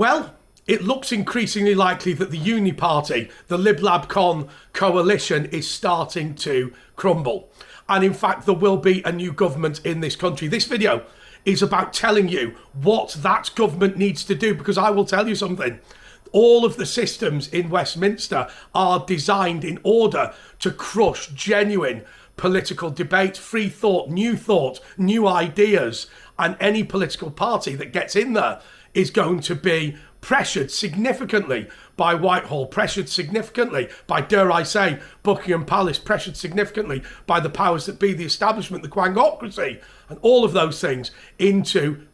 Well, it looks increasingly likely that the Uni Party, the Lib Lab Con coalition, is starting to crumble. And in fact, there will be a new government in this country. This video is about telling you what that government needs to do, because I will tell you something. All of the systems in Westminster are designed in order to crush genuine political debate, free thought, new ideas, and any political party that gets in there is going to be pressured significantly by Whitehall, pressured significantly by, dare I say, Buckingham Palace, pressured significantly by the powers that be, the establishment, the technocracy, and all of those things into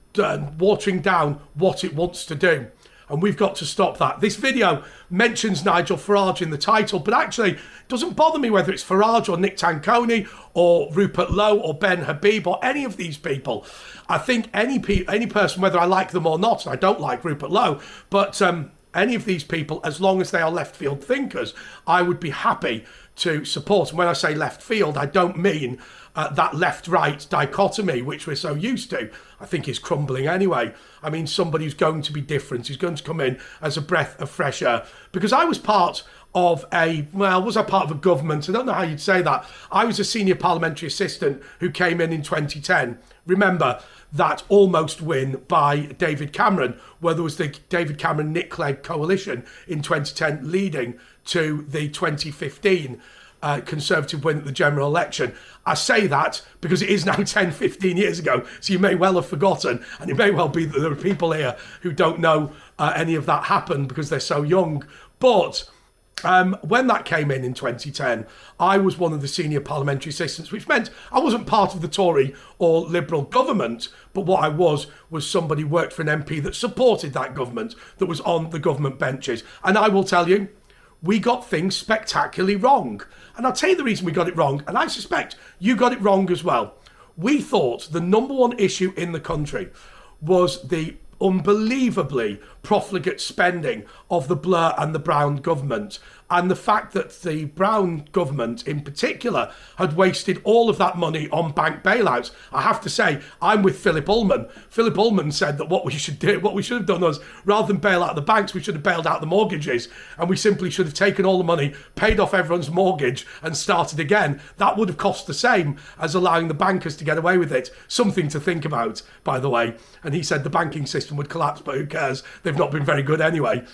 watering down what it wants to do. And we've got to stop that. This video mentions Nigel Farage in the title, but actually it doesn't bother me whether it's Farage or Nick Tanconi or Rupert Lowe or Ben Habib or any of these people. I think any person, whether I like them or not, and I don't like Rupert Lowe, but any of these people, as long as they are left field thinkers, I would be happy to support. And when I say left field, I don't mean that left-right dichotomy, which we're so used to, I think is crumbling anyway. I mean somebody who's going to be different, who's going to come in as a breath of fresh air. Because I was part of was I part of a government? I don't know how you'd say that. I was a senior parliamentary assistant who came in 2010. Remember that almost win by David Cameron, where there was the David Cameron-Nick Clegg coalition in 2010 leading to the 2015 Conservative win at the general election. I say that because it is now 10, 15 years ago, so you may well have forgotten, and it may well be that there are people here who don't know any of that happened because they're so young. But when that came in 2010, I was one of the senior parliamentary assistants, which meant I wasn't part of the Tory or Liberal government, but what I was somebody who worked for an MP that supported that government, that was on the government benches. And I will tell you, we got things spectacularly wrong. And I'll tell you the reason we got it wrong, and I suspect you got it wrong as well. We thought the number one issue in the country was the unbelievably profligate spending of the Blair and the Brown government, and the fact that the Brown government in particular had wasted all of that money on bank bailouts. I have to say, I'm with Philip Ullman. Philip Ullman said that what we should have done was, rather than bail out the banks, we should have bailed out the mortgages, and we simply should have taken all the money, paid off everyone's mortgage, and started again. That would have cost the same as allowing the bankers to get away with it. Something to think about, by the way. And he said the banking system would collapse, but who cares? They've not been very good anyway.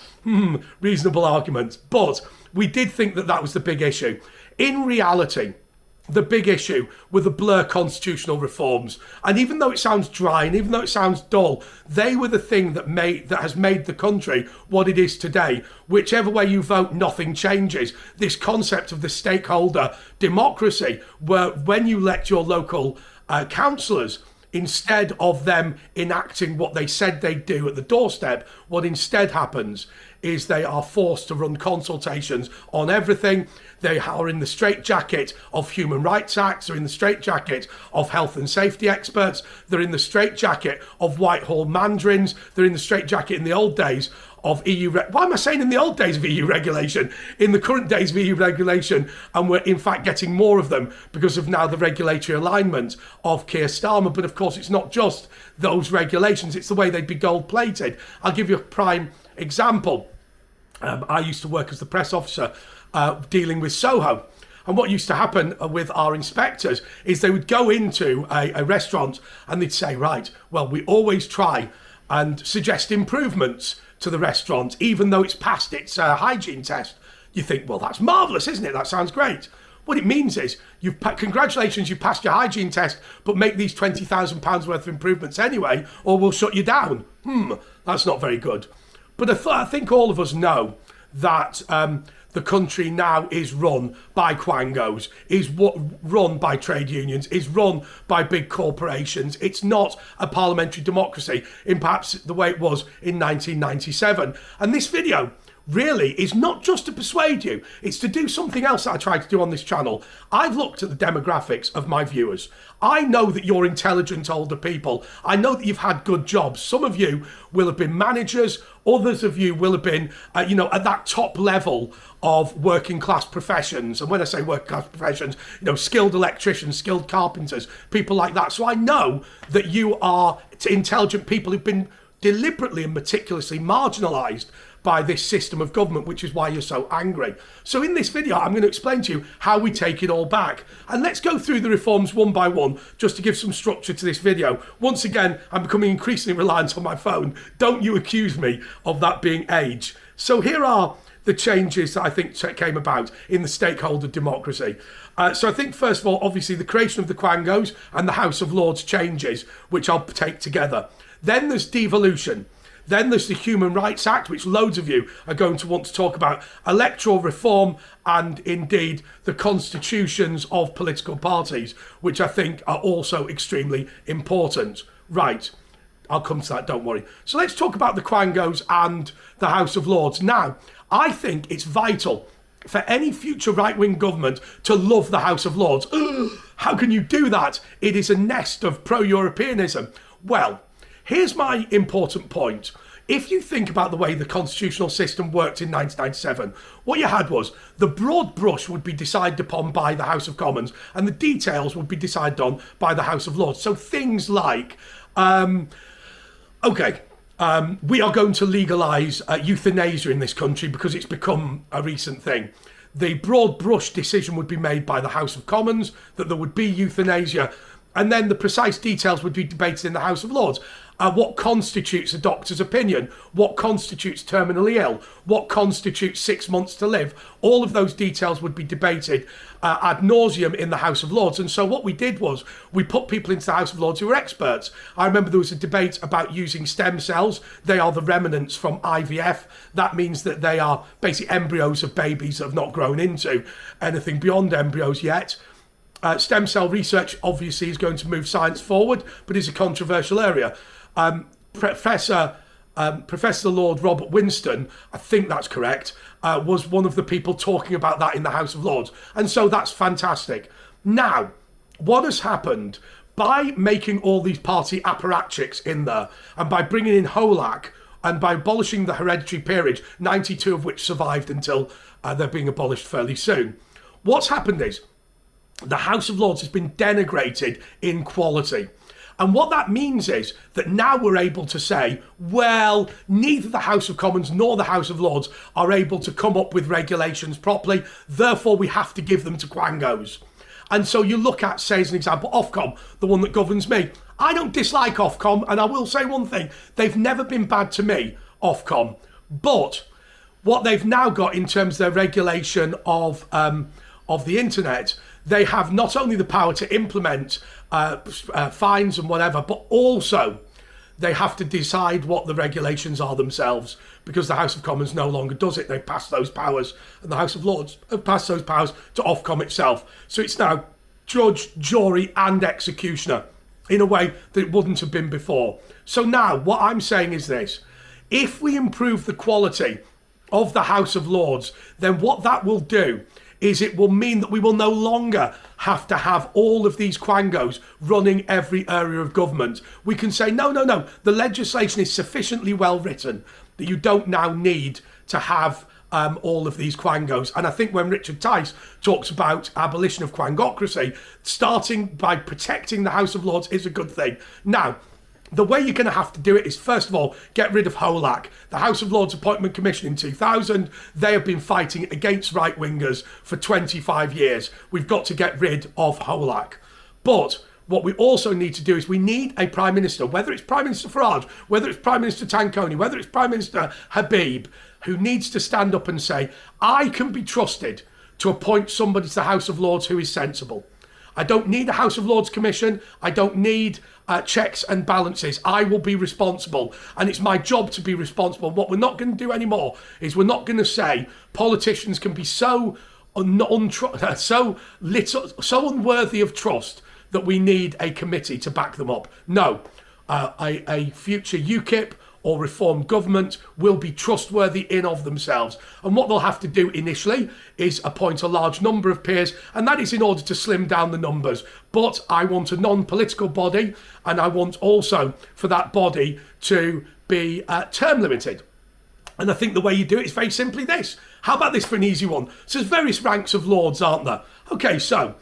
Reasonable arguments. But we did think that that was the big issue. In reality, the big issue were the Blair constitutional reforms. And even though it sounds dry and even though it sounds dull, they were the thing that has made the country what it is today. Whichever way you vote, nothing changes. This concept of the stakeholder democracy, where when you elect your local councillors, instead of them enacting what they said they'd do at the doorstep, what instead happens is they are forced to run consultations on everything. They are in the straitjacket of human rights acts, they're in the straitjacket of health and safety experts, they're in the straitjacket of Whitehall mandarins, they're in the straitjacket in the old days of why am I saying in the old days of EU regulation? In the current days of EU regulation, and we're in fact getting more of them because of now the regulatory alignment of Keir Starmer. But of course, it's not just those regulations, it's the way they'd be gold-plated. I'll give you a prime example. I used to work as the press officer dealing with Soho. And what used to happen with our inspectors is they would go into a restaurant and they'd say, right, well, we always try and suggest improvements to the restaurant, even though it's passed its hygiene test. You think, well, that's marvellous, isn't it? That sounds great. What it means is, congratulations, you passed your hygiene test, but make these £20,000 worth of improvements anyway, or we'll shut you down. That's not very good. But I think all of us know that the country now is run by quangos, is run by trade unions, is run by big corporations. It's not a parliamentary democracy in perhaps the way it was in 1997. And this video really is not just to persuade you, it's to do something else that I try to do on this channel. I've looked at the demographics of my viewers. I know that you're intelligent older people. I know that you've had good jobs. Some of you will have been managers, others of you will have been, at that top level of working class professions. And when I say working class professions, skilled electricians, skilled carpenters, people like that. So I know that you are intelligent people who've been deliberately and meticulously marginalised by this system of government, which is why you're so angry. So in this video, I'm going to explain to you how we take it all back. And let's go through the reforms one by one, just to give some structure to this video. Once again, I'm becoming increasingly reliant on my phone. Don't you accuse me of that being age. So here are the changes that I think came about in the stakeholder democracy. So I think, first of all, obviously the creation of the Quangos and the House of Lords changes, which I'll take together. Then there's devolution. Then there's the Human Rights Act, which loads of you are going to want to talk about, electoral reform, and indeed the constitutions of political parties, which I think are also extremely important. Right, I'll come to that, don't worry. So let's talk about the Quangos and the House of Lords. Now, I think it's vital for any future right-wing government to love the House of Lords. How can you do that? It is a nest of pro-Europeanism. Well, here's my important point. If you think about the way the constitutional system worked in 1997, what you had was the broad brush would be decided upon by the House of Commons and the details would be decided on by the House of Lords. So things like, we are going to legalise euthanasia in this country because it's become a recent thing. The broad brush decision would be made by the House of Commons that there would be euthanasia, and then the precise details would be debated in the House of Lords. What constitutes a doctor's opinion? What constitutes terminally ill? What constitutes 6 months to live? All of those details would be debated ad nauseum in the House of Lords. And so what we did was we put people into the House of Lords who were experts. I remember there was a debate about using stem cells. They are the remnants from IVF. That means that they are basically embryos of babies that have not grown into anything beyond embryos yet. Stem cell research obviously is going to move science forward, but is a controversial area. Professor Lord Robert Winston, I think that's correct, was one of the people talking about that in the House of Lords. And so that's fantastic. Now, what has happened by making all these party apparatchiks in there and by bringing in HOLAC and by abolishing the hereditary peerage, 92 of which survived until they're being abolished fairly soon. What's happened is the House of Lords has been denigrated in quality. And what that means is that now we're able to say, well, neither the House of Commons nor the House of Lords are able to come up with regulations properly, therefore we have to give them to Quangos. And so you look at, say as an example, Ofcom, the one that governs me. I don't dislike Ofcom, and I will say one thing, they've never been bad to me, Ofcom. But what they've now got in terms of their regulation of the internet, they have not only the power to implement fines and whatever, but also they have to decide what the regulations are themselves, because the House of Commons no longer does it. They've passed those powers, and the House of Lords have passed those powers to Ofcom itself. So it's now judge, jury and executioner in a way that it wouldn't have been before. So now what I'm saying is this: if we improve the quality of the House of Lords, then what that will do is it will mean that we will no longer have to have all of these Quangos running every area of government. We can say, no, the legislation is sufficiently well written that you don't now need to have all of these Quangos. And I think when Richard Tice talks about abolition of Quangocracy, starting by protecting the House of Lords is a good thing. Now, the way you're going to have to do it is, first of all, get rid of HOLAC. The House of Lords Appointment Commission in 2000, they have been fighting against right-wingers for 25 years. We've got to get rid of HOLAC. But what we also need to do is we need a Prime Minister, whether it's Prime Minister Farage, whether it's Prime Minister Tanconi, whether it's Prime Minister Habib, who needs to stand up and say, I can be trusted to appoint somebody to the House of Lords who is sensible. I don't need a House of Lords Commission. I don't need checks and balances. I will be responsible, and it's my job to be responsible. What we're not going to do anymore is we're not going to say politicians can be so unworthy of trust that we need a committee to back them up. No, a future UKIP or reformed government will be trustworthy in of themselves. And what they'll have to do initially is appoint a large number of peers, and that is in order to slim down the numbers. But I want a non-political body, and I want also for that body to be term limited. And I think the way you do it is very simply this. How about this for an easy one? So there's various ranks of lords, aren't there? Okay, so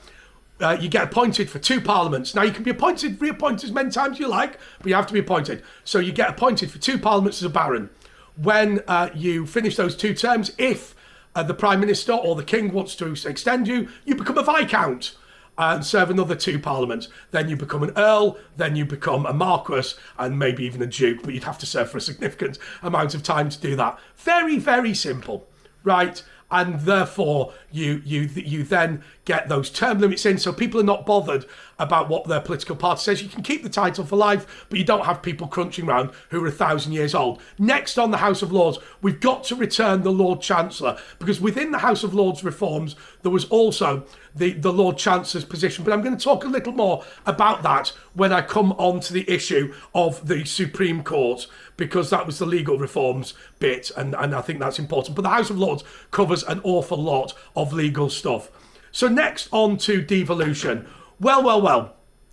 you get appointed for 2 parliaments. Now, you can be appointed, reappointed as many times as you like, but you have to be appointed. So you get appointed for 2 parliaments as a baron. When you finish those 2 terms, if the Prime Minister or the King wants to extend you, you become a Viscount and serve another 2 parliaments. Then you become an Earl, then you become a Marquess, and maybe even a Duke, but you'd have to serve for a significant amount of time to do that. Very, very simple, right? And therefore, you then get those term limits in, so people are not bothered about what their political party says. You can keep the title for life, but you don't have people crunching around who are 1,000 years old. Next on the House of Lords, we've got to return the Lord Chancellor, because within the House of Lords reforms, there was also the Lord Chancellor's position. But I'm going to talk a little more about that when I come on to the issue of the Supreme Court, because that was the legal reforms bit, and I think that's important. But the House of Lords covers an awful lot of legal stuff. So next on to devolution. Well,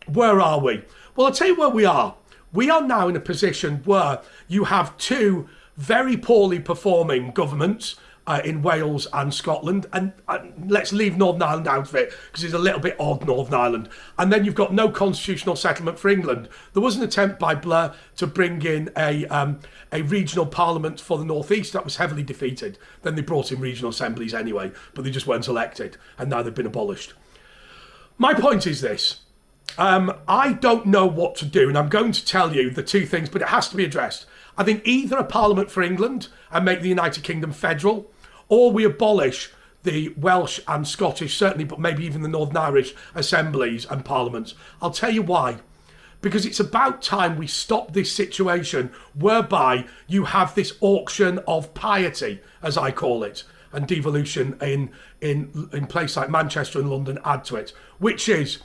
where are we? Well, I'll tell you where we are. We are now in a position where you have 2 very poorly performing governments in Wales and Scotland, and let's leave Northern Ireland out of it because it's a little bit odd, Northern Ireland. And then you've got no constitutional settlement for England. There was an attempt by Blair to bring in a regional parliament for the North East that was heavily defeated. Then they brought in regional assemblies anyway, but they just weren't elected, and now they've been abolished. My point is this. I don't know what to do, and I'm going to tell you the 2 things, but it has to be addressed. I think either a parliament for England and make the United Kingdom federal, or we abolish the Welsh and Scottish, certainly, but maybe even the Northern Irish assemblies and parliaments. I'll tell you why. Because it's about time we stop this situation whereby you have this auction of piety, as I call it, and devolution in places like Manchester and London add to it, which is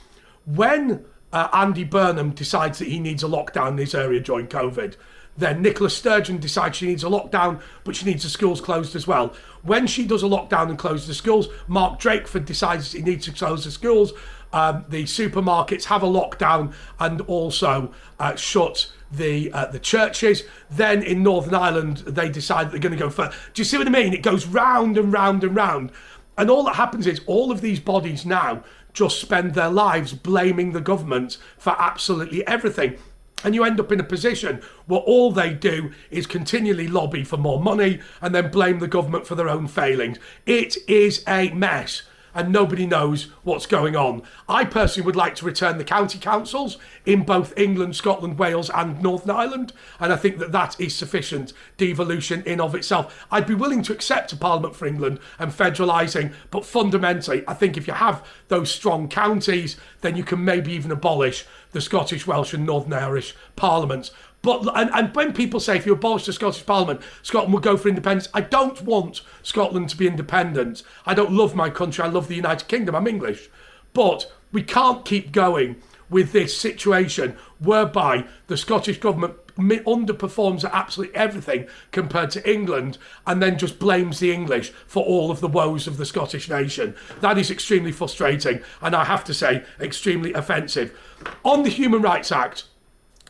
when Andy Burnham decides that he needs a lockdown in his area during COVID, then Nicola Sturgeon decides she needs a lockdown, but she needs the schools closed as well. When she does a lockdown and closes the schools, Mark Drakeford decides he needs to close the schools. The supermarkets have a lockdown and also shut the churches. Then in Northern Ireland, they decide they're going to go further. Do you see what I mean? It goes round and round and round. And all that happens is all of these bodies now just spend their lives blaming the government for absolutely everything. And you end up in a position where all they do is continually lobby for more money and then blame the government for their own failings. It is a mess, and nobody knows what's going on. I personally would like to return the county councils in both England, Scotland, Wales and Northern Ireland, and I think that that is sufficient devolution in of itself. I'd be willing to accept a parliament for England and federalising, but fundamentally I think if you have those strong counties, then you can maybe even abolish the Scottish, Welsh and Northern Irish parliaments. But and when people say if you abolish the Scottish Parliament, Scotland will go for independence, I don't want Scotland to be independent. I don't love my country, I love the United Kingdom, I'm English. But we can't keep going with this situation whereby the Scottish government underperforms at absolutely everything compared to England and then just blames the English for all of the woes of the Scottish nation. That is extremely frustrating and I have to say extremely offensive. On the Human Rights Act,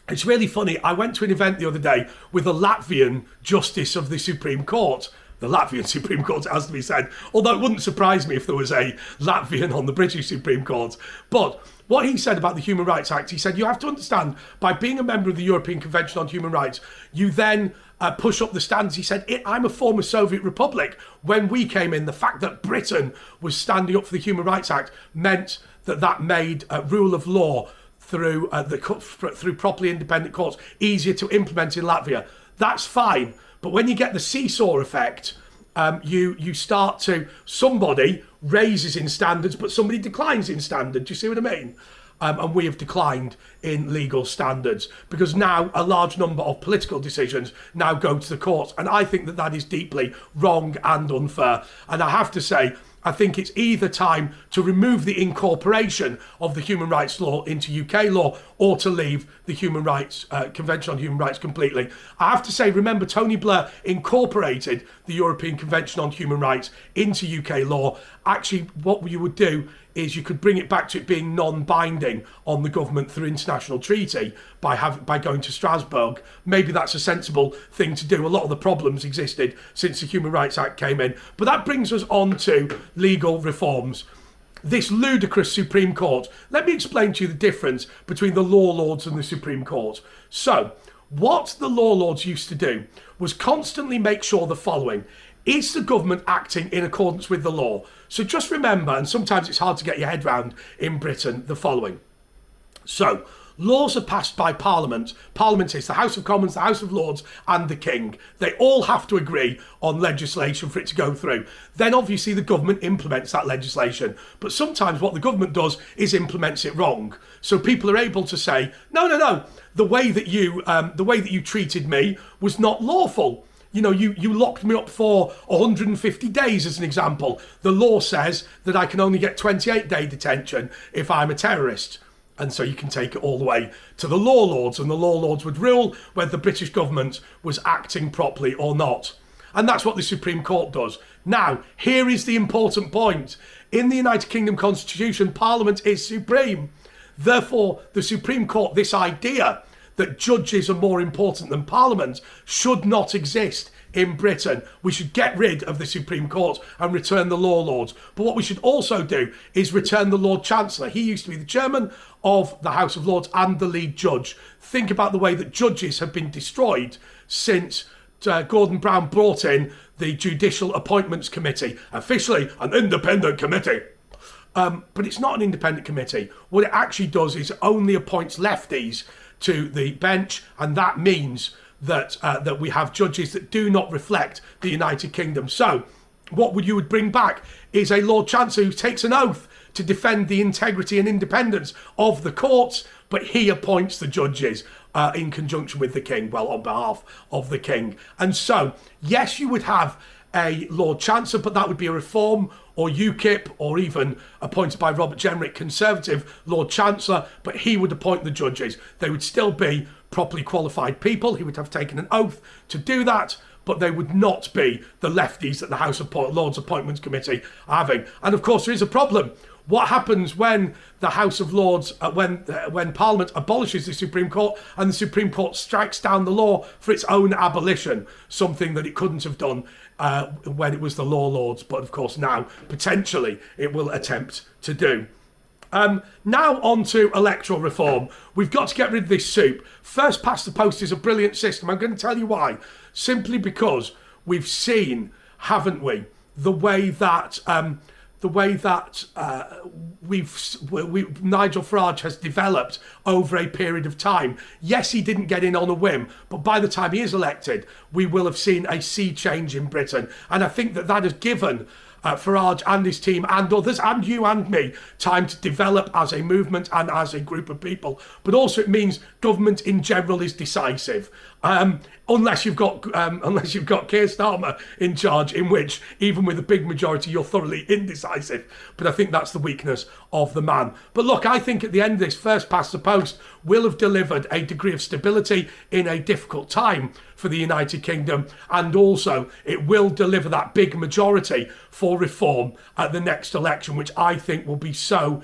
it's really funny. I went to an event the other day with a Latvian Justice of the Supreme Court. The Latvian Supreme Court, it has to be said. Although it wouldn't surprise me if there was a Latvian on the British Supreme Court. But what he said about the Human Rights Act, he said, you have to understand, by being a member of the European Convention on Human Rights, you then push up the standards. He said, I'm a former Soviet republic. When we came in, the fact that Britain was standing up for the Human Rights Act meant that made rule of law through properly independent courts easier to implement in Latvia. That's fine, but when you get the seesaw effect, you start to, somebody raises in standards, but somebody declines in standards. Do you see what I mean? And we have declined in legal standards because now a large number of political decisions now go to the courts, and I think that is deeply wrong and unfair. And I have to say, I think it's either time to remove the incorporation of the human rights law into UK law or to leave the Human Rights Convention on Human Rights completely. I have to say, remember, Tony Blair incorporated the European Convention on Human Rights into UK law. Actually, what you would do is you could bring it back to it being non-binding on the government through international treaty by going to Strasbourg. Maybe that's a sensible thing to do. A lot of the problems existed since the Human Rights Act came in. But that brings us on to legal reforms. this ludicrous Supreme Court. Let me explain to you the difference between the law lords and the Supreme Court. So, what the law lords used to do was constantly make sure the following: is the government acting in accordance with the law? So just remember, and sometimes it's hard to get your head round in Britain, the following. So, laws are passed by Parliament. Parliament is the House of Commons, the House of Lords, and the King. They all have to agree on legislation for it to go through. Then obviously the government implements that legislation. But sometimes what the government does is implements it wrong. So people are able to say, no, the way that you treated me was not lawful. You locked me up for 150 days, as an example. The law says that I can only get 28-day detention if I'm a terrorist. And so you can take it all the way to the law lords, and the law lords would rule whether the British government was acting properly or not. And that's what the Supreme Court does. Now, here is the important point. In the United Kingdom Constitution, Parliament is supreme. Therefore, the Supreme Court, this idea that judges are more important than Parliament, should not exist in Britain. We should get rid of the Supreme Court and return the law lords. But what we should also do is return the Lord Chancellor. He used to be the chairman of the House of Lords and the lead judge. Think about the way that judges have been destroyed since Gordon Brown brought in the Judicial Appointments Committee, officially an independent committee. But it's not an independent committee. What it actually does is only appoints lefties to the bench, and that means that we have judges that do not reflect the United Kingdom. So what you would bring back is a Lord Chancellor who takes an oath to defend the integrity and independence of the courts, but he appoints the judges in conjunction with the King, well, on behalf of the King. And so, yes, you would have a Lord Chancellor, but that would be a Reform or UKIP, or even appointed by Robert Jenrick, Conservative Lord Chancellor, but he would appoint the judges. They would still be properly qualified people. He would have taken an oath to do that, but they would not be the lefties that the House of Lords Appointments Committee are having. And of course, there is a problem. What happens when the House of Lords, when Parliament abolishes the Supreme Court and the Supreme Court strikes down the law for its own abolition, something that it couldn't have done when it was the law lords, but of course now potentially it will attempt to do. Now on to electoral reform. We've got to get rid of this soup. First past the post is a brilliant system. I'm going to tell you why. Simply because we've seen, haven't we, the way that Nigel Farage has developed over a period of time. Yes, he didn't get in on a whim, but by the time he is elected, we will have seen a sea change in Britain. And I think that has given Farage and his team and others, and you and me, time to develop as a movement and as a group of people. But also it means government in general is decisive. Unless you've got Keir Starmer in charge, in which even with a big majority you're thoroughly indecisive. But I think that's the weakness of the man. But look, I think at the end of this, first past the post will have delivered a degree of stability in a difficult time for the United Kingdom, and also it will deliver that big majority for reform at the next election, which I think will be so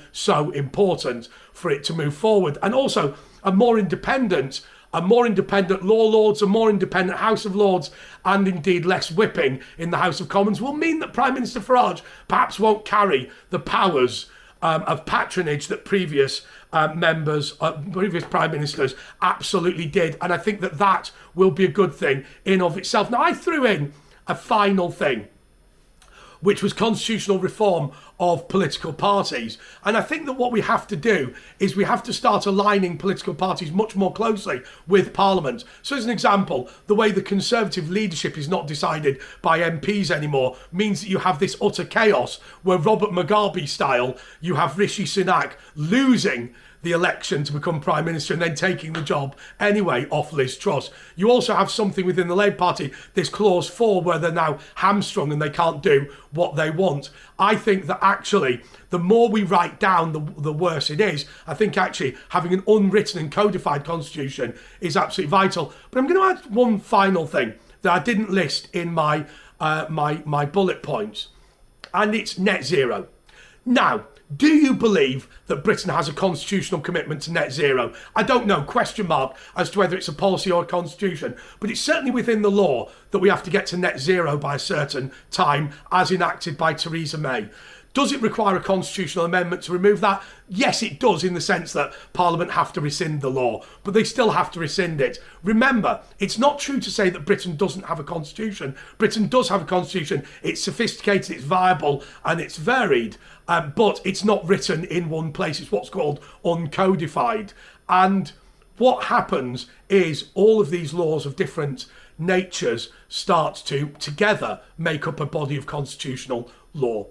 important for it to move forward. And also a more independent law lords, a more independent House of Lords, and indeed less whipping in the House of Commons will mean that Prime Minister Farage perhaps won't carry the powers of patronage that previous previous Prime Ministers absolutely did. And I think that will be a good thing in of itself. Now, I threw in a final thing, which was constitutional reform of political parties. And I think that what we have to do is we have to start aligning political parties much more closely with Parliament. So as an example, the way the Conservative leadership is not decided by MPs anymore means that you have this utter chaos where Robert Mugabe style, you have Rishi Sunak losing the election to become Prime Minister and then taking the job anyway off Liz Truss. You also have something within the Labour Party, this clause 4, where they're now hamstrung and they can't do what they want. I think that actually the more we write down, the worse it is. I think actually having an unwritten and codified constitution is absolutely vital. But I'm going to add one final thing that I didn't list in my my bullet points, and it's net zero. Now, do you believe that Britain has a constitutional commitment to net zero? I don't know, question mark, as to whether it's a policy or a constitution, but it's certainly within the law that we have to get to net zero by a certain time, as enacted by Theresa May. Does it require a constitutional amendment to remove that? Yes, it does, in the sense that Parliament have to rescind the law, but they still have to rescind it. Remember, it's not true to say that Britain doesn't have a constitution. Britain does have a constitution. It's sophisticated, it's viable, and it's varied, but it's not written in one place. It's what's called uncodified. And what happens is all of these laws of different natures start to together make up a body of constitutional law.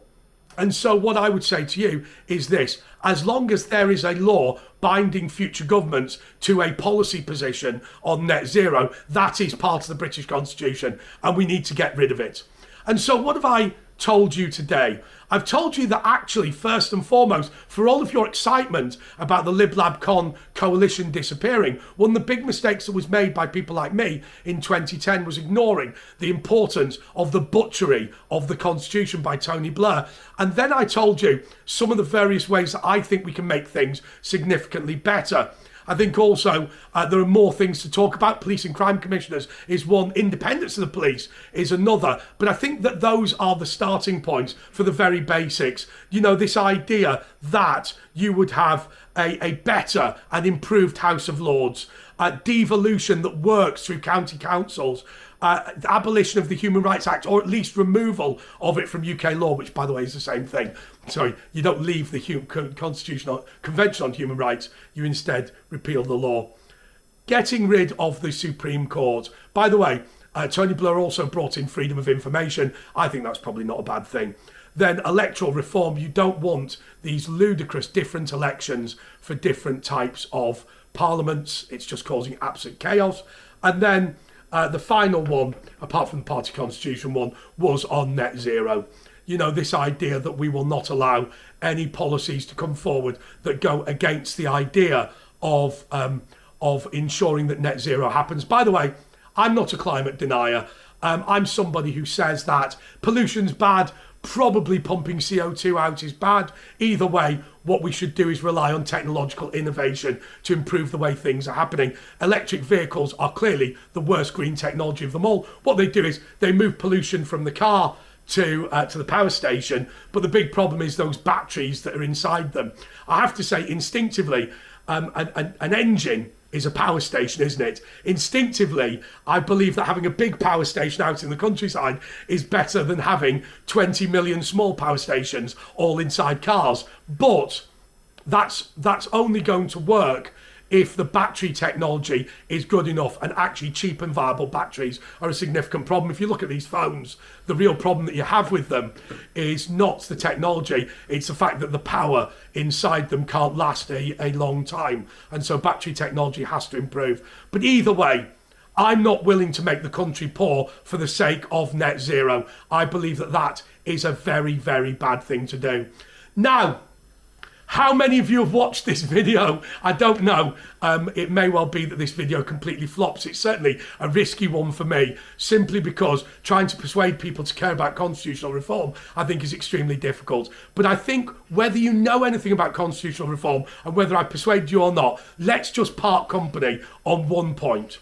And so what I would say to you is this: as long as there is a law binding future governments to a policy position on net zero, that is part of the British Constitution, and we need to get rid of it. And so what have I told you today? I've told you that actually, first and foremost, for all of your excitement about the Lib Lab Con coalition disappearing, one of the big mistakes that was made by people like me in 2010 was ignoring the importance of the butchery of the Constitution by Tony Blair. And then I told you some of the various ways that I think we can make things significantly better. I think also there are more things to talk about. Police and crime commissioners is one. Independence of the police is another. But I think that those are the starting points for the very basics. You know, this idea that you would have a better and improved House of Lords, devolution that works through county councils, the abolition of the Human Rights Act, or at least removal of it from UK law, which, by the way, is the same thing. Sorry, you don't leave the Constitutional Convention on Human Rights, you instead repeal the law. Getting rid of the Supreme Court. By the way, Tony Blair also brought in freedom of information. I think that's probably not a bad thing. Then electoral reform. You don't want these ludicrous different elections for different types of parliaments. It's just causing absolute chaos. And then the final one, apart from the party constitution one, was on net zero. You know, this idea that we will not allow any policies to come forward that go against the idea of ensuring that net zero happens. By the way, I'm not a climate denier. I'm somebody who says that pollution's bad, probably pumping CO2 out is bad. Either way, what we should do is rely on technological innovation to improve the way things are happening. Electric vehicles are clearly the worst green technology of them all. What they do is they move pollution from the car to the power station, but the big problem is those batteries that are inside them. I have to say, instinctively, an engine is a power station, isn't it? Instinctively, I believe that having a big power station out in the countryside is better than having 20 million small power stations all inside cars. But that's only going to work if the battery technology is good enough, and actually cheap and viable batteries are a significant problem. If you look at these phones, the real problem that you have with them is not the technology, it's the fact that the power inside them can't last a long time. And so battery technology has to improve. But either way, I'm not willing to make the country poor for the sake of net zero. I believe that that is a very, very bad thing to do. Now, how many of you have watched this video? I don't know. It may well be that this video completely flops. It's certainly a risky one for me, simply because trying to persuade people to care about constitutional reform, I think, is extremely difficult. But I think whether you know anything about constitutional reform and whether I persuade you or not, let's just part company on one point.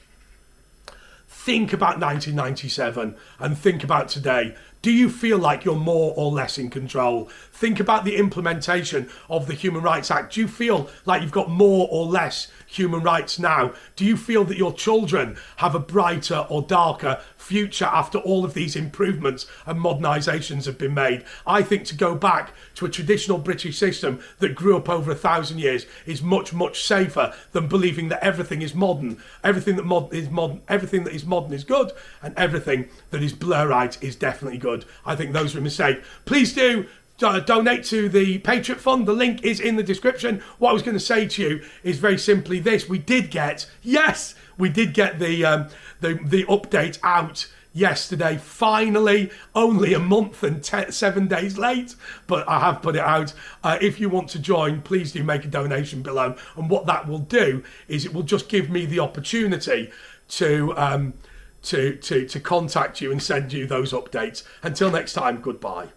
Think about 1997 and think about today. Do you feel like you're more or less in control? Think about the implementation of the Human Rights Act. Do you feel like you've got more or less human rights now? Do you feel that your children have a brighter or darker future after all of these improvements and modernisations have been made? I think to go back to a traditional British system that grew up over 1,000 years is much, much safer than believing that everything is modern. Everything that is modern is good, and everything that is Blairite is definitely good. I think those are a mistake. Please do donate to the Patriot Fund. The link is in the description. What I was going to say to you is very simply this: we did get the update out yesterday, finally, only a month and 7 days late, but I have put it out. If you want to join, please do make a donation below, and what that will do is it will just give me the opportunity to contact you and send you those updates. Until next time, goodbye.